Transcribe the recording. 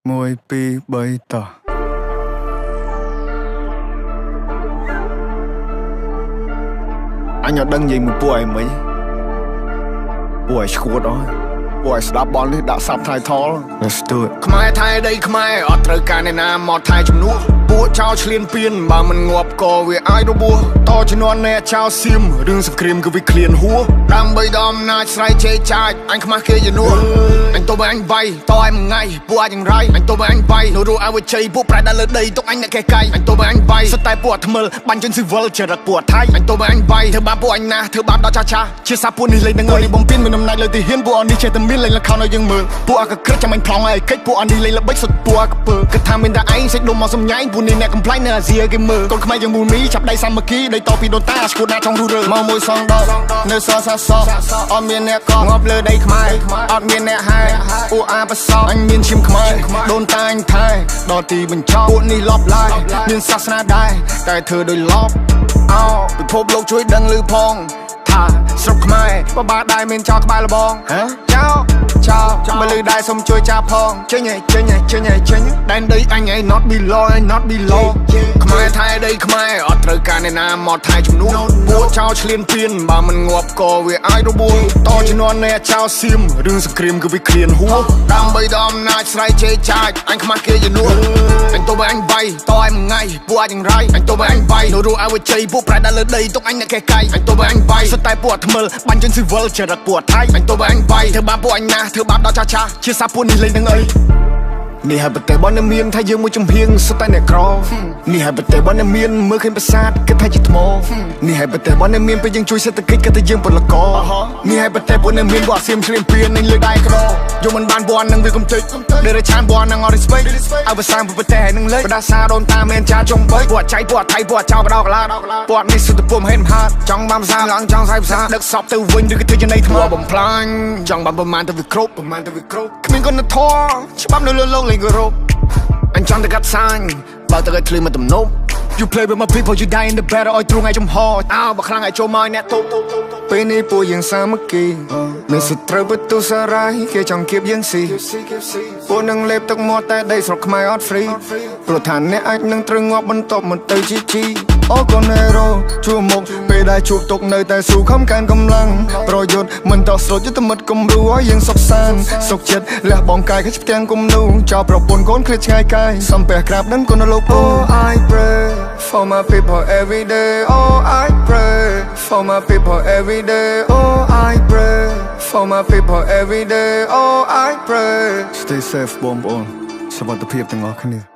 1 2 3តោះអញអត់ដឹងនិយាយមួយពួកឯងមិនពួកឯងឈួតអស់ពួកឯងស្ដាប់បលនេះដាក់ subtitle Let's do it ខ្មែរថៃដីខ្មែរអត់ត្រូវការអ្នកណាមកថៃជំនួសពួកចោលឆ្លៀនពៀនបើមិនងាប់ក៏វាអាចរបួសតជំនាន់អ្នកចោលសៀមរឿងសង្គ្រាមគឺវាឃ្លានហួរដើម្បីដល់អំណាចស្រ័យជេរចាចអញខ្មាស់គេជំនួសអញទៅអញវាយតឲ្យមួយថ្ងៃពួកអាចយ៉ាងไรអញទៅអញវាយនោះរੂឲ្យវិជ័យពួកប្រែដល់លើដីទុកអញអ្នកកេះកាយអញទៅអញវាយសិតតែពួកថ្មិលបាញ់ជើងស៊ីវិលចរិតពួកថៃអញទៅអញវាយធ្វើបាបពួកអញណាធ្វើបាបដល់ចាស់ជាសាពួកនេះលេងនឹងនេះបំពេញមានអំណាចលើទីហ៊ានពួកអននេះចេះតែមានលេងលខោឲ្យយើងមើលពួកអកក្រឹតចាំអញប្លង់ឲ្យកិច្ចពួកអននេះលេងល្បិចសុទ្ធពួកអកពើគិតថាមានតែឯងសេចដុំមកសំញ៉ៃពួកនេះអ្នកកំ នៅអាស៊ីគេមើលកូនខ្មែរយើងមូលមីចាប់ដៃសាមគ្គីដៃតពីដូនតាឈួតណាចង់រੂរើមកមួយសងដល់នៅសសសអត់មានអ្នកកងាប់លើដីខ្មែរអត់មានអ្នកហែពួកអាបសោអញមានឈាមខ្មែរដូនតាអញថែដល់ទីបញ្ចប់ពួកនេះលប់ឡាយមានសាសនាដែរតែធ្វើដោយលប់អោពិភពលោកជួយដឹងឮផងថាស្រុកខ្មែរបបាដែរមានចោលក្បាលលបងចោលមកលឺដែរសុំជួយចាប់ផងចេញដែនដីអញឯង not below ខ្មែរថៃដីខ្មែរអត់ត្រូវការអ្នកណាមកថៃជំនួសពួកចោលឆ្លៀនពៀនបើមិនងាប់ក៏វាអាចរបួសតជំនាន់អ្នកចោលសៀមរឿងសង្គ្រាមគឺវាឃ្លានហួរដើម្បីដល់អំណាចស្រ័យជេរចាចអញខ្មាស់គេជំនួសអញទៅអញវាយតឲ្យមួយថ្ងៃពួកអាចយ៉ាងไรអញទៅអញវាយនោះរੂឲ្យវិជ័យពួកប្រែដល់លើដីទុកអញអ្នកកេះកាយអញទៅអញវាយសិតតែពួកថ្មិលបាញ់ជើងស៊ីវិលចរិតពួកថៃអញទៅអញវាយធ្វើបាបពួកអញណាធ្វើបាបដល់ចាស់ជាសាពួកនេះលេងនឹងអីនេះហើយប្រទេសបនមានថាយើងមួយចំហៀងសុទ្ធតែអ្នកក្រនេះហើយប្រទេសបនមានមើលឃើញប្រាសាទគិតថាជាថ្មនេះហើយប្រទេសបនមានពេលយើងជួយសេដ្ឋកិច្ចគិតថាយើងពលករនេះហើយប្រទេសបនមានពួកអាសៀមឆ្លៀនពៀននឹងលើដៃក្រយកមិនបានពួកនឹងវាកំតិចដែលឆានពួកនឹងអត់ respect ឲ្យភាសាប្រទេសនឹងលេបដាសាដូនតាមានចាចំបីពួកចៃពួកថៃពួកចោលបដោកឡាពួកនេះសុទ្ធតែពួកមហិនហាតចង់បានភាសាឡើងចង់សាយភាសាដឹកសពទៅវិញឬក៏ធ្វើចំណៃថ្មបំផ្លាញចង់បានប្រមាណទៅវាគ្រប់គ្មានគុណធម៌ច្បាប់នៅលើលោកអញចង់តែកាត់សាញ់បើទៅឲ្យឃ្លីមកទំនប់ You play with my people you die in the battle ឲ្យទ្រូងឲ្យចំហអើបើខ្លាំងឲ្យចូលមកអ្នកទូពេលនេះពួកយើងសាមគ្គីមានសត្រូវបន្ទុសារាយគេចង់គៀបយើងស៊ីពួកនឹងលេបទឹកមាត់តែដីស្រុកខ្មែរអត់ free ព្រោះថាអ្នកអាចនឹងត្រូវងាប់បន្ទាប់មកទៅជីអូកូនហេរ៉ូជួមុខពេលដែលជួបទុកនៅតែស៊ូខំកានកម្លាំងប្រយុទ្ធមិនតោះស្លុតយុទ្ធមិត្តគំរូឲ្យយើងសុខសាន្តសុខចិត្តលះបងកាយគេផ្ទាំងគំនូចោលប្រពន្ធកូនឃ្លាតឆ្ងាយកាយសំពះក្រាបនឹងគុណលោក Oh I pray for my people every day Oh I pray for my people every day Oh I pray for my people every day Oh I pray Stay safe បងប្អូនសុខភាពទាំងអស់គ្នា